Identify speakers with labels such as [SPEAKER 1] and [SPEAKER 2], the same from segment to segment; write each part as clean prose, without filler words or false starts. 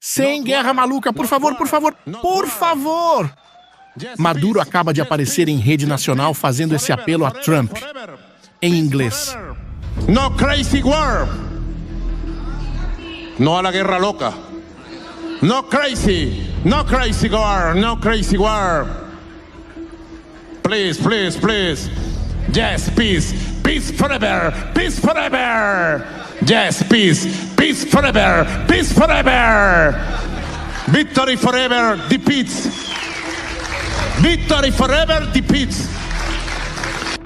[SPEAKER 1] Sem guerra maluca, por favor, por favor, por favor! Maduro acaba de aparecer em rede nacional fazendo esse apelo a Trump, em inglês.
[SPEAKER 2] No crazy war. No a la guerra loca. No crazy war, no crazy war. Please, please, please. Yes, peace. Peace forever. Peace forever. Yes, peace. Peace forever. Peace forever. Victory forever defeats. Victory forever defeats.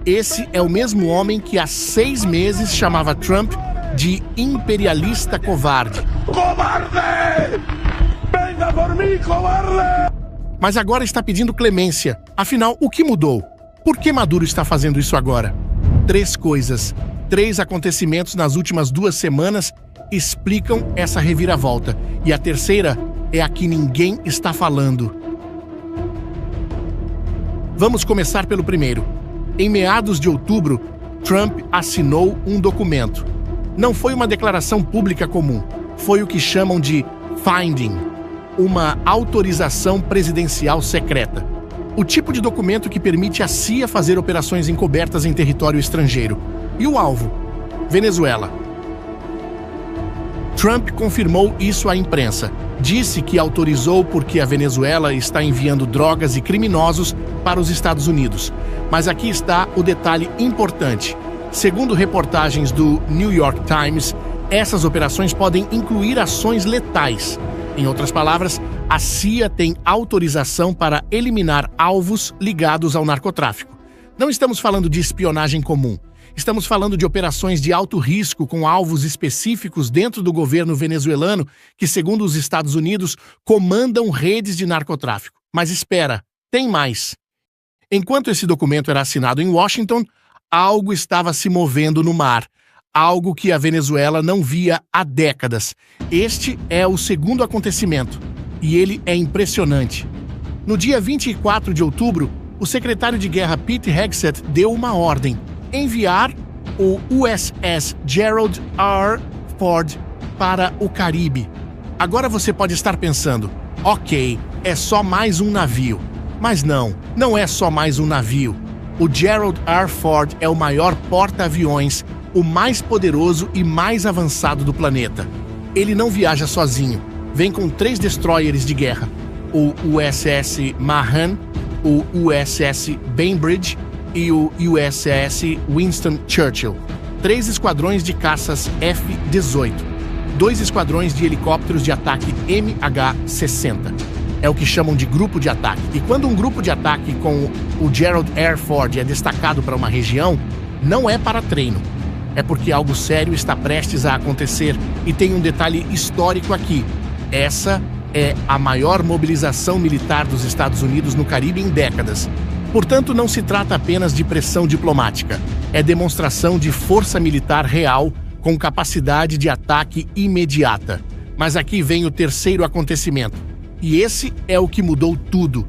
[SPEAKER 1] Esse é o mesmo homem que há 6 meses chamava Trump de imperialista covarde.
[SPEAKER 2] Covarde! Venga por mim, covarde!
[SPEAKER 1] Mas agora está pedindo clemência. Afinal, o que mudou? Por que Maduro está fazendo isso agora? 3 coisas, 3 acontecimentos nas últimas 2 semanas explicam essa reviravolta. E a terceira é a que ninguém está falando. Vamos começar pelo primeiro. Em meados de outubro, Trump assinou um documento. Não foi uma declaração pública comum. Foi o que chamam de finding, uma autorização presidencial secreta. O tipo de documento que permite à CIA fazer operações encobertas em território estrangeiro. E o alvo? Venezuela. Trump confirmou isso à imprensa. Disse que autorizou porque a Venezuela está enviando drogas e criminosos para os Estados Unidos. Mas aqui está o detalhe importante. Segundo reportagens do New York Times, essas operações podem incluir ações letais. Em outras palavras, a CIA tem autorização para eliminar alvos ligados ao narcotráfico. Não estamos falando de espionagem comum. Estamos falando de operações de alto risco com alvos específicos dentro do governo venezuelano que, segundo os Estados Unidos, comandam redes de narcotráfico. Mas espera, tem mais. Enquanto esse documento era assinado em Washington, algo estava se movendo no mar. Algo que a Venezuela não via há décadas. Este é o segundo acontecimento. E ele é impressionante. No dia 24 de outubro, o secretário de guerra Pete Hegseth deu uma ordem: enviar o USS Gerald R. Ford para o Caribe. Agora você pode estar pensando, ok, é só mais um navio. Mas não é só mais um navio. O Gerald R. Ford é o maior porta-aviões, o mais poderoso e mais avançado do planeta. Ele não viaja sozinho. Vem com 3 destroyers de guerra: o USS Mahan, o USS Bainbridge e o USS Winston Churchill. 3 esquadrões de caças F-18. 2 esquadrões de helicópteros de ataque MH-60. É o que chamam de grupo de ataque. E quando um grupo de ataque com o Gerald R. Ford é destacado para uma região, não é para treino. É porque algo sério está prestes a acontecer. E tem um detalhe histórico aqui. Essa é a maior mobilização militar dos Estados Unidos no Caribe em décadas. Portanto, não se trata apenas de pressão diplomática. É demonstração de força militar real com capacidade de ataque imediata. Mas aqui vem o terceiro acontecimento. E esse é o que mudou tudo.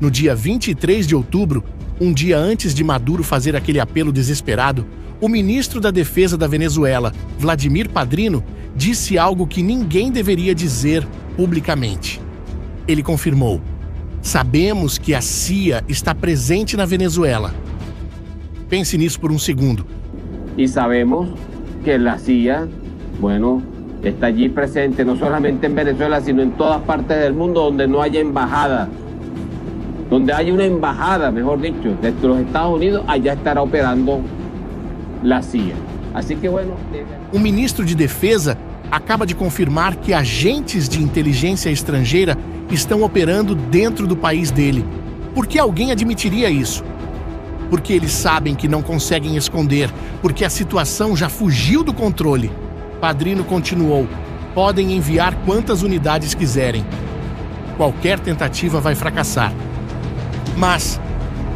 [SPEAKER 1] No dia 23 de outubro, um dia antes de Maduro fazer aquele apelo desesperado, o ministro da Defesa da Venezuela, Vladimir Padrino, disse algo que ninguém deveria dizer publicamente. Ele confirmou: sabemos que a CIA está presente na Venezuela. Pense nisso por um segundo.
[SPEAKER 3] E sabemos que a CIA, está allí presente, no solamente en Venezuela, sino en todas partes del mundo donde no haya embajada. Donde haya una embajada, mejor dicho, de los Estados Unidos, allá estará operando la CIA. Así que
[SPEAKER 1] O ministro de Defesa acaba de confirmar que agentes de inteligência estrangeira estão operando dentro do país dele. Por que alguém admitiria isso? Porque eles sabem que não conseguem esconder, porque a situação já fugiu do controle. Padrino continuou: podem enviar quantas unidades quiserem. Qualquer tentativa vai fracassar. Mas,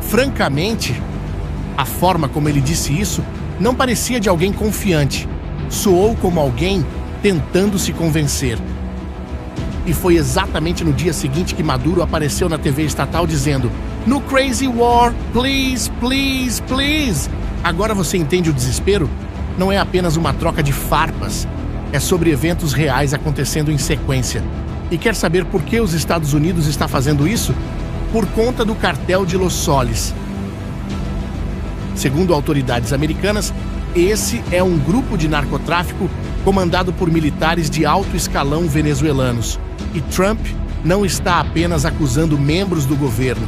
[SPEAKER 1] francamente, a forma como ele disse isso não parecia de alguém confiante. Soou como alguém tentando se convencer. E foi exatamente no dia seguinte que Maduro apareceu na TV estatal dizendo: "No Crazy War, please, please, please." Agora você entende o desespero? Não é apenas uma troca de farpas. É sobre eventos reais acontecendo em sequência. E quer saber por que os Estados Unidos está fazendo isso? Por conta do cartel de Los Soles. Segundo autoridades americanas, esse é um grupo de narcotráfico comandado por militares de alto escalão venezuelanos. E Trump não está apenas acusando membros do governo.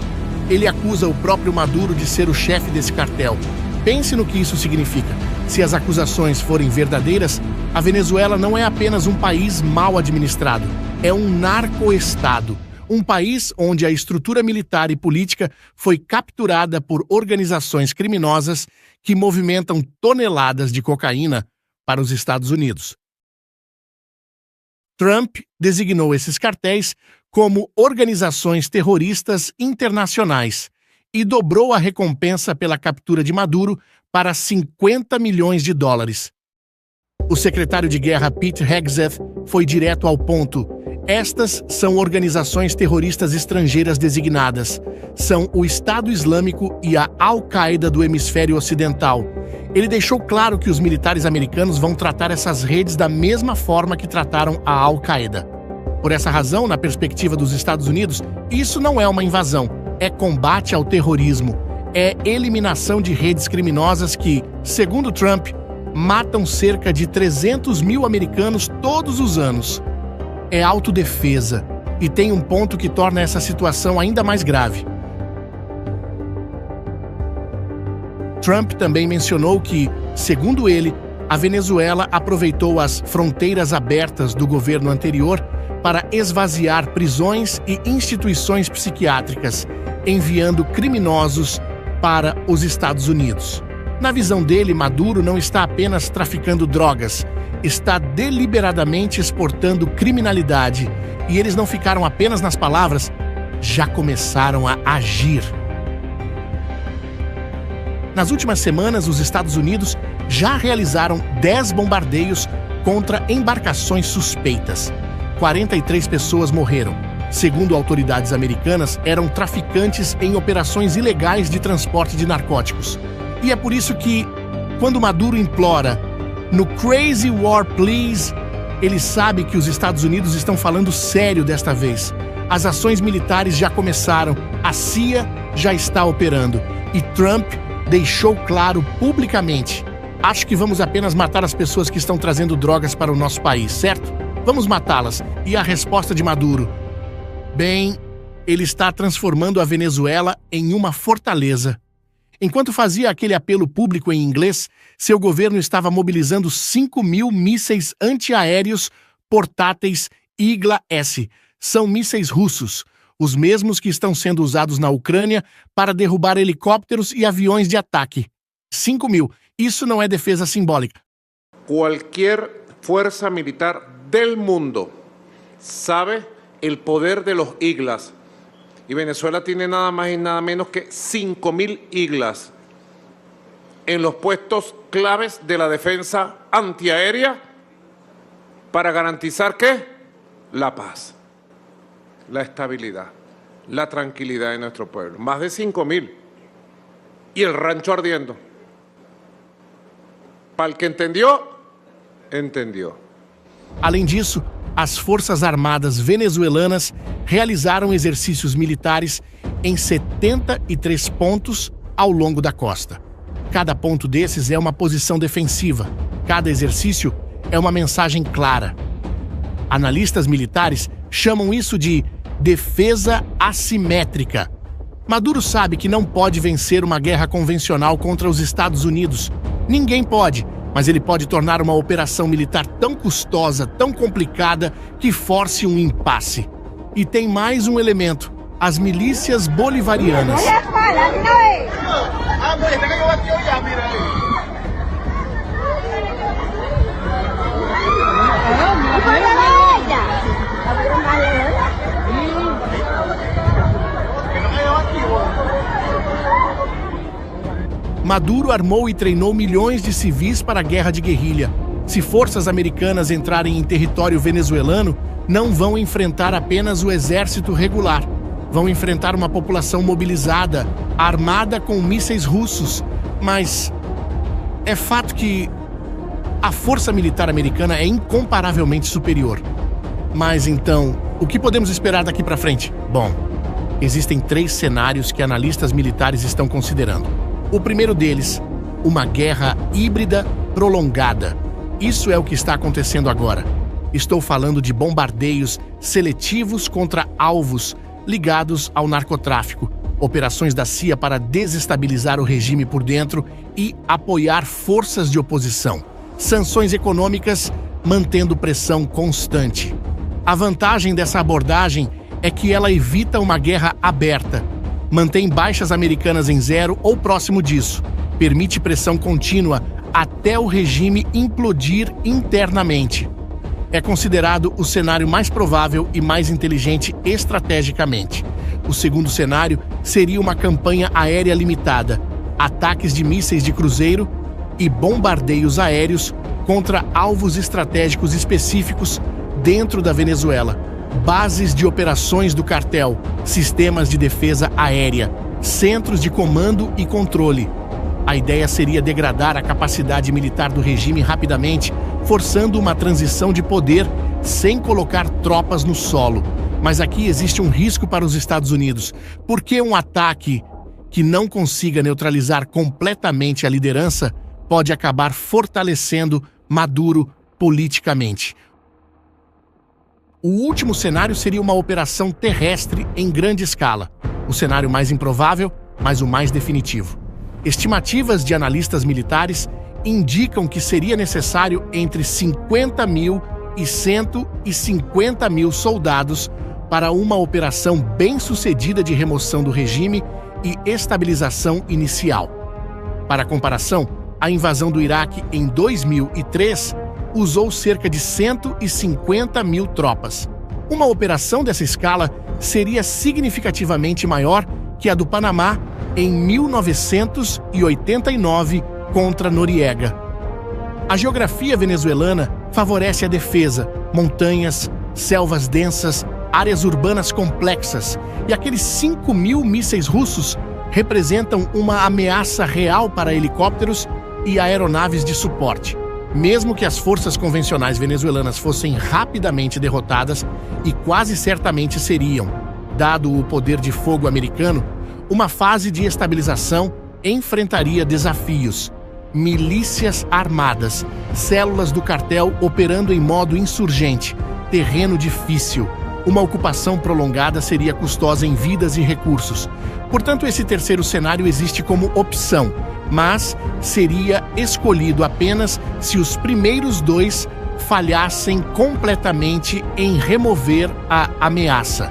[SPEAKER 1] Ele acusa o próprio Maduro de ser o chefe desse cartel. Pense no que isso significa. Se as acusações forem verdadeiras, a Venezuela não é apenas um país mal administrado, é um narcoestado. Um país onde a estrutura militar e política foi capturada por organizações criminosas que movimentam toneladas de cocaína para os Estados Unidos. Trump designou esses cartéis como organizações terroristas internacionais e dobrou a recompensa pela captura de Maduro para 50 milhões de dólares. O secretário de guerra Pete Hegseth foi direto ao ponto. Estas são organizações terroristas estrangeiras designadas. São o Estado Islâmico e a Al-Qaeda do hemisfério ocidental. Ele deixou claro que os militares americanos vão tratar essas redes da mesma forma que trataram a Al-Qaeda. Por essa razão, na perspectiva dos Estados Unidos, isso não é uma invasão, é combate ao terrorismo, é eliminação de redes criminosas que, segundo Trump, matam cerca de 300 mil americanos todos os anos. É autodefesa e tem um ponto que torna essa situação ainda mais grave. Trump também mencionou que, segundo ele, a Venezuela aproveitou as fronteiras abertas do governo anterior para esvaziar prisões e instituições psiquiátricas, enviando criminosos para os Estados Unidos. Na visão dele, Maduro não está apenas traficando drogas, está deliberadamente exportando criminalidade. E eles não ficaram apenas nas palavras, já começaram a agir. Nas últimas semanas, os Estados Unidos já realizaram 10 bombardeios contra embarcações suspeitas. 43 pessoas morreram. Segundo autoridades americanas, eram traficantes em operações ilegais de transporte de narcóticos. E é por isso que, quando Maduro implora no Crazy War Please, ele sabe que os Estados Unidos estão falando sério desta vez. As ações militares já começaram, a CIA já está operando e Trump deixou claro publicamente: acho que vamos apenas matar as pessoas que estão trazendo drogas para o nosso país, certo? Vamos matá-las. E a resposta de Maduro? Bem, ele está transformando a Venezuela em uma fortaleza. Enquanto fazia aquele apelo público em inglês, seu governo estava mobilizando 5.000 mísseis antiaéreos portáteis Igla-S. São mísseis russos, os mesmos que estão sendo usados na Ucrânia para derrubar helicópteros e aviões de ataque. 5.000. Isso não é defesa simbólica.
[SPEAKER 4] Qualquer fuerza militar del mundo sabe el poder de los Iglas. Y Venezuela tiene nada más y nada menos que 5.000 Iglas en los puestos claves de la defensa antiaérea para garantizar ¿qué? La paz, la estabilidad, la tranquilidad de nuestro pueblo. Más de 5.000. Y el rancho ardiendo. Para el que entendió, entendió.
[SPEAKER 1] Além disso, as Forças Armadas venezuelanas realizaram exercícios militares em 73 pontos ao longo da costa. Cada ponto desses é uma posição defensiva. Cada exercício é uma mensagem clara. Analistas militares chamam isso de defesa assimétrica. Maduro sabe que não pode vencer uma guerra convencional contra os Estados Unidos. Ninguém pode. Mas ele pode tornar uma operação militar tão custosa, tão complicada, que force um impasse. E tem mais um elemento: as milícias bolivarianas. Maduro armou e treinou milhões de civis para a guerra de guerrilha. Se forças americanas entrarem em território venezuelano, não vão enfrentar apenas o exército regular. Vão enfrentar uma população mobilizada, armada com mísseis russos. Mas é fato que a força militar americana é incomparavelmente superior. Mas então, o que podemos esperar daqui para frente? Bom, existem 3 cenários que analistas militares estão considerando. O primeiro deles, uma guerra híbrida prolongada. Isso é o que está acontecendo agora. Estou falando de bombardeios seletivos contra alvos ligados ao narcotráfico, operações da CIA para desestabilizar o regime por dentro e apoiar forças de oposição, sanções econômicas mantendo pressão constante. A vantagem dessa abordagem é que ela evita uma guerra aberta, mantém baixas americanas em 0 ou próximo disso, permite pressão contínua até o regime implodir internamente. É considerado o cenário mais provável e mais inteligente estrategicamente. O segundo cenário seria uma campanha aérea limitada, ataques de mísseis de cruzeiro e bombardeios aéreos contra alvos estratégicos específicos dentro da Venezuela, bases de operações do cartel, sistemas de defesa aérea, centros de comando e controle. A ideia seria degradar a capacidade militar do regime rapidamente, forçando uma transição de poder sem colocar tropas no solo. Mas aqui existe um risco para os Estados Unidos, porque um ataque que não consiga neutralizar completamente a liderança pode acabar fortalecendo Maduro politicamente. O último cenário seria uma operação terrestre em grande escala, o cenário mais improvável, mas o mais definitivo. Estimativas de analistas militares indicam que seria necessário entre 50 mil e 150 mil soldados para uma operação bem-sucedida de remoção do regime e estabilização inicial. Para comparação, a invasão do Iraque em 2003 usou cerca de 150 mil tropas. Uma operação dessa escala seria significativamente maior que a do Panamá em 1989 contra Noriega. A geografia venezuelana favorece a defesa, montanhas, selvas densas, áreas urbanas complexas, e aqueles 5 mil mísseis russos representam uma ameaça real para helicópteros e aeronaves de suporte. Mesmo que as forças convencionais venezuelanas fossem rapidamente derrotadas, e quase certamente seriam, dado o poder de fogo americano, uma fase de estabilização enfrentaria desafios. Milícias armadas, células do cartel operando em modo insurgente, terreno difícil. Uma ocupação prolongada seria custosa em vidas e recursos. Portanto, esse terceiro cenário existe como opção, mas seria escolhido apenas se os primeiros 2 falhassem completamente em remover a ameaça.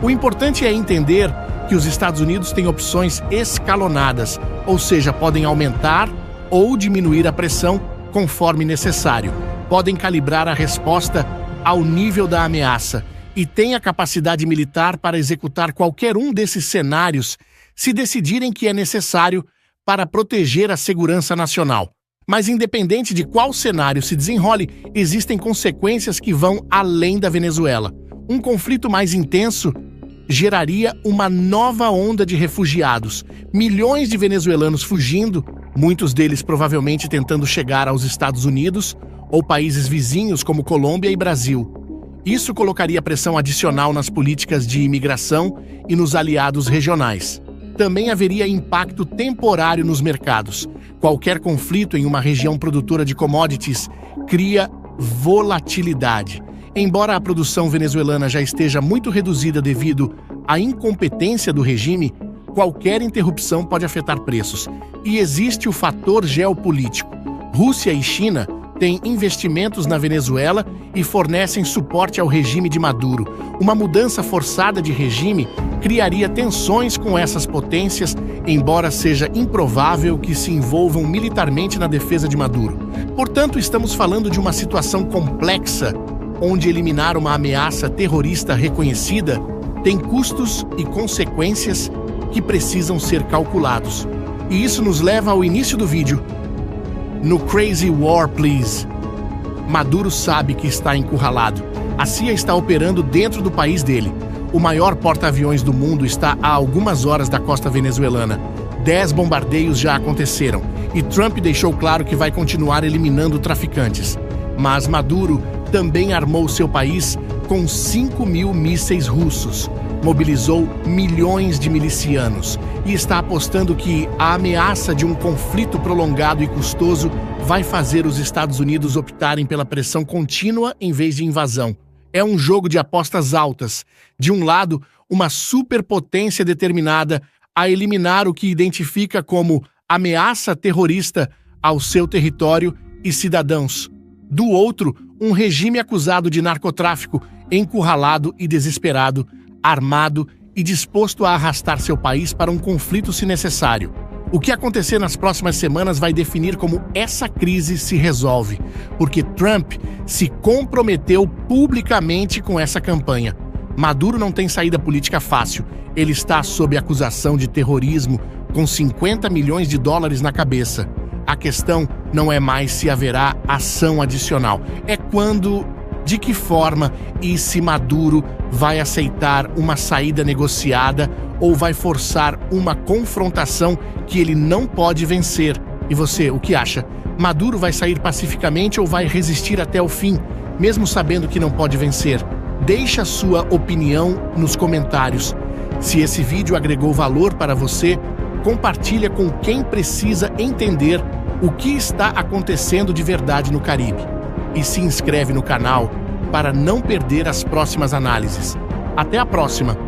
[SPEAKER 1] O importante é entender que os Estados Unidos têm opções escalonadas, ou seja, podem aumentar ou diminuir a pressão conforme necessário. Podem calibrar a resposta ao nível da ameaça e têm a capacidade militar para executar qualquer um desses cenários se decidirem que é necessário para proteger a segurança nacional. Mas independente de qual cenário se desenrole, existem consequências que vão além da Venezuela. Um conflito mais intenso geraria uma nova onda de refugiados, milhões de venezuelanos fugindo, muitos deles provavelmente tentando chegar aos Estados Unidos ou países vizinhos como Colômbia e Brasil. Isso colocaria pressão adicional nas políticas de imigração e nos aliados regionais. Também haveria impacto temporário nos mercados. Qualquer conflito em uma região produtora de commodities cria volatilidade. Embora a produção venezuelana já esteja muito reduzida devido à incompetência do regime, qualquer interrupção pode afetar preços. E existe o fator geopolítico. Rússia e China têm investimentos na Venezuela e fornecem suporte ao regime de Maduro. Uma mudança forçada de regime criaria tensões com essas potências, embora seja improvável que se envolvam militarmente na defesa de Maduro. Portanto, estamos falando de uma situação complexa, onde eliminar uma ameaça terrorista reconhecida tem custos e consequências que precisam ser calculados. E isso nos leva ao início do vídeo. No Crazy War, Please. Maduro sabe que está encurralado. A CIA está operando dentro do país dele. O maior porta-aviões do mundo está a algumas horas da costa venezuelana. 10 bombardeios já aconteceram. e Trump deixou claro que vai continuar eliminando traficantes. Mas Maduro também armou seu país com 5.000 mísseis russos, mobilizou milhões de milicianos e está apostando que a ameaça de um conflito prolongado e custoso vai fazer os Estados Unidos optarem pela pressão contínua em vez de invasão. É um jogo de apostas altas. De um lado, uma superpotência determinada a eliminar o que identifica como ameaça terrorista ao seu território e cidadãos. Do outro, um regime acusado de narcotráfico, encurralado e desesperado, armado e disposto a arrastar seu país para um conflito se necessário. O que acontecer nas próximas semanas vai definir como essa crise se resolve, porque Trump se comprometeu publicamente com essa campanha. Maduro não tem saída política fácil. Ele está sob acusação de terrorismo, com 50 milhões de dólares na cabeça. A questão não é mais se haverá ação adicional, é quando, de que forma e se Maduro vai aceitar uma saída negociada ou vai forçar uma confrontação que ele não pode vencer. E você, o que acha? Maduro vai sair pacificamente ou vai resistir até o fim, mesmo sabendo que não pode vencer? Deixe sua opinião nos comentários. Se esse vídeo agregou valor para você, compartilha com quem precisa entender o que está acontecendo de verdade no Caribe. E se inscreve no canal para não perder as próximas análises. Até a próxima!